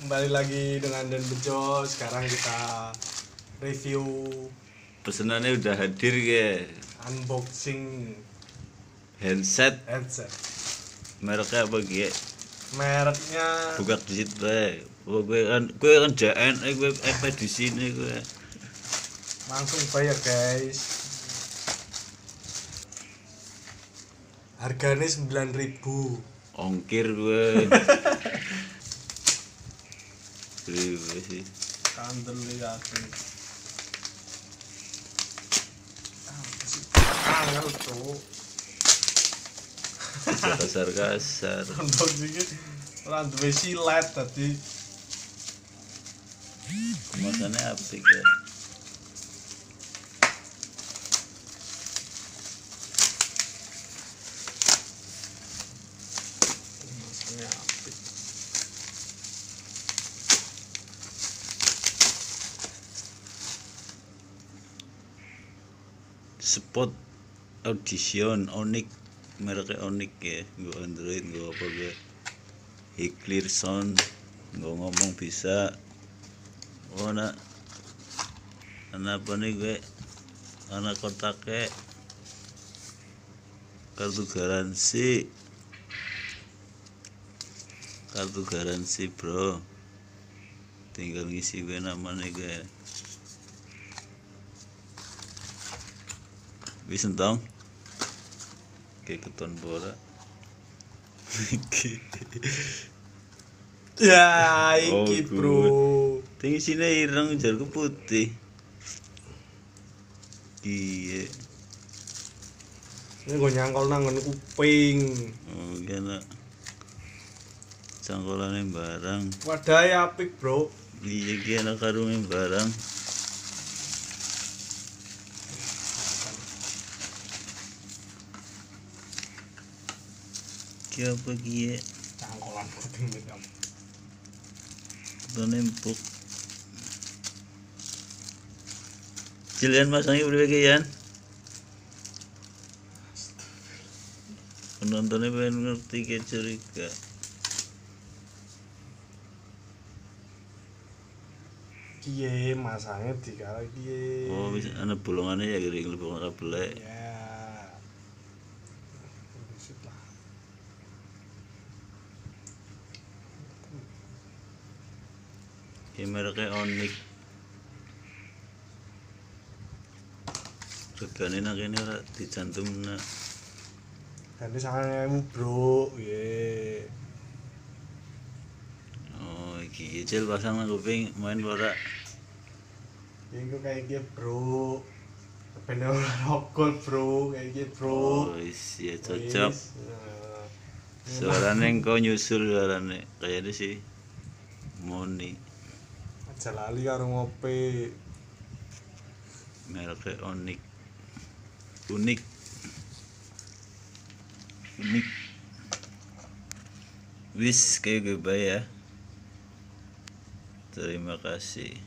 Kembali lagi dengan Dan Bejo. Sekarang kita review Pesenannya udah hadir ya. unboxing Handset headset. mereknya apa Gie? Mereknya Buka di situ bae. Gue kan JN, gue di sini gue. langsung bayar guys. Harganya 9.000. Ongkir gue. Gue sih. Kandel lihat. Angel tuh. Kasar. Unboxingnya orang duwe silet tadi. Kemasannya apik ya. Spot audition onix, mereknya onix ya. Gue Android, gue apa gue clear sound, gue ngomong bisa. Oh anak apa nih gue, anak kotaknya kartu garansi bro, tinggal ngisi gue namanya gue. Bisa dong kayak keton bola. Ya, iki bro. Tinggi sini ireng jarku putih. Iya. Ini gue nyangkol nangon kuping. Oh gila. Cangkolannya barang. Wadah apik bro. Iya gila karungnya barang. Apa gie? Cangkolan kuping ini. Udah nempuk. Cilian masangnya udah bagian. Penontonnya pengen ngerti kayak curiga. Kie masangnya dikala kie. Oh bisa ada bolongannya ya gini bolongan kabel. Ya. Ya mereknya onix. Regane nak kene ora dicantumna. Ganti 9.000 bro. Ye. Oh iki kecil pasang nang kuping main ora. Ini kayak gitu bro. Bener rokok bro kayak gitu bro. Oh iya cocok. Nah. Suaranya engkau nyusul suaranya kayaknya sih Moni. Aja lali karo ngopi. Mereknya onix. Unik. Wis kayak gue ya. Terima kasih.